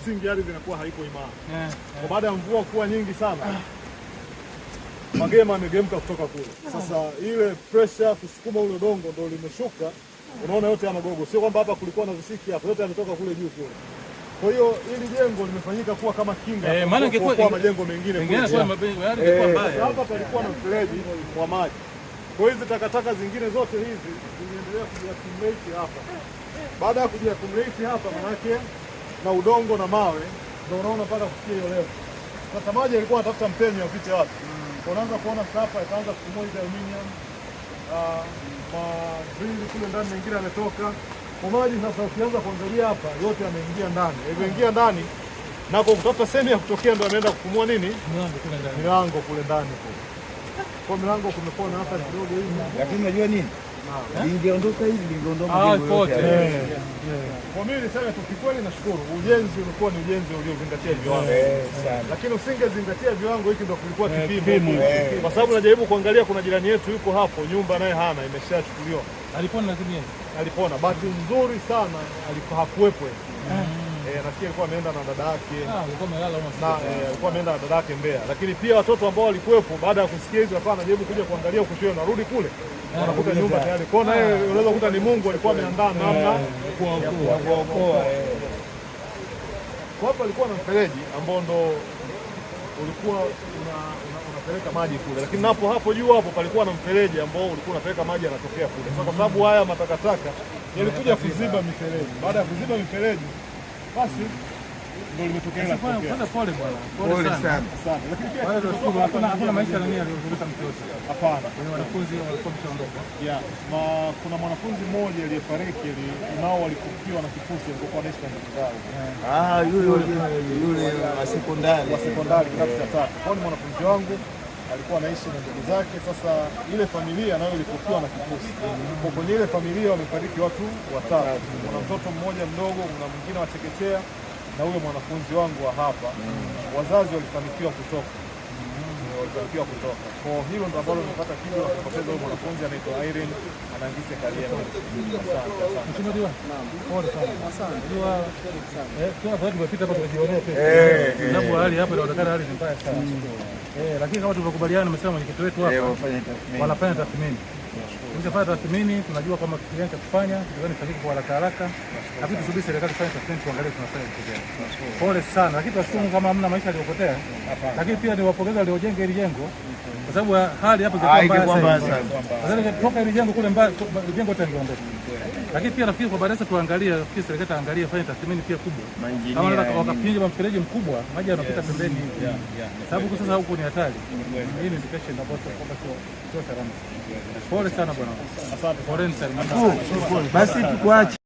msingi ardhi inakuwa haiko imara. Kwa baada ya mvua kuwa nyingi sana, magema yamegemka kutoka kule. Sasa ile pressure kusukuma ule udongo ndio limeshuka. Unaona yote ya magogo, sio kwamba hapa kulikuwa na visiki hapa, yote yametoka kule juu kule. Kwa hiyo hili jengo limefanyika kuwa kama kinga kwa majengo mengine kule. Hapa palikuwa na mfereji wa maji. Kwa hiyo hizi takataka zingine zote hizi zinaendelea kujiaccumulate hapa. Baada ya kujiaccumulate hapa, manake na udongo na mawe ndio unaona mpaka kufikia hiyo leo. Sasa maji yalikuwa yanatafuta mpenyo yapite wapi? Unaanza kuona hapa ikaanza kumoja hizo aluminium, madrili kule ndani mengine yametoka. Kwa maji sasa ukianza kuangalia hapa yote yameingia ndani. Yameingia ndani na kwa kutafuta sehemu ya kutokea ndio ameenda kufumua nini? Milango kule ndani kule. Kwa milango kumekuwa na hapa kidogo hivi. Lakini unajua nini? Ingeondoka hivi lingeondoka yote. Kwa mimi niseme tu kikweli nashukuru. Ujenzi ulikuwa ni ujenzi uliozingatia viwango. Lakini usingezingatia viwango hiki ndio kulikuwa kipimo. Kwa sababu najaribu kuangalia kuna jirani yetu yuko hapo, nyumba naye hana, imeshachukuliwa. Alipona lakini alipona. Bahati nzuri sana hakuwepo. Nafikiri alikuwa ameenda na dada yake. Alikuwa ameenda na dada yake Mbeya. Lakini pia watoto ambao walikuwepo baada ya kusikia hizo hapana, najaribu kuja kuangalia ukutio narudi kule. Wanakuta nyumba tayari. Kwa hiyo naye unaweza kukuta ni Mungu alikuwa ameandaa namna kuokoa. Kwa hapo alikuwa na mfereji ambao ndo ulikuwa unapeleka maji kule. Lakini hapo juu hapo palikuwa na mfereji ambao ulikuwa unapeleka maji yanatokea kule. Sasa kwa sababu haya matakataka yalikuja kuziba mifereji. Baada ya kuziba mifereji basi ndio limetokea la kwanza. Pole bwana. Pole sana. Lakini pia hakuna maisha nani aliyoleta mtu yote. Hapana. Kwa wanafunzi walikuwa mshaondoka. Kuna mwanafunzi mmoja aliyefariki nao walifukiwa na kifusi alipokuwa anaishi na ndugu zao. Yule wa sekondari kidato cha 3. Kwa ni mwanafunzi wangu alikuwa anaishi na ndugu zake. Sasa ile familia nayo ilifukiwa na kifusi. Kwa kwenye ile familia wamefariki watu 3. Kuna mtoto mmoja mdogo, kuna mwingine wa chekechea na huyo mwanafunzi wangu wa hapa. Wazazi walifanikiwa kutoka. Kwa hilo ndo ambalo nimepata kitu na kupoteza huyo mwanafunzi anaitwa Irene anaangise Kariema. Mheshimiwa, naam. Pole sana. Asante. Kwa sababu tumepita hapa tunajionea pia. Sababu hali hapa inaonekana hali ni mbaya sana. Lakini kama tulivyokubaliana nimesema mwenyekiti wetu hapa wanafanya tathmini. Tukifanya tathmini tunajua kama kitu gani cha kufanya, kitu gani kifanyike kwa haraka. Lakini tusubiri serikali ifanye tathmini tuangalie tunafanya kitu gani. Pole sana, lakini tunashukuru kama hamna maisha yaliyopotea. Lakini pia niwapongeza waliojenga hili jengo kwa sababu hali hapa ilikuwa mbaya sana. Sasa toka hili jengo kule mbaya, jengo lote lingeondoka. Lakini pia nafikiri kwa baadaye tuangalie, nafikiri serikali taangalia fanye tathmini pia kubwa. Kama wakapinja mfereji mkubwa, maji yanapita pembeni hivi. Sababu kwa sasa huko ni hatari. Hii ni indication ambayo sio salama. Pole sana bwana. Asante. Pole sana. Basi tukuache.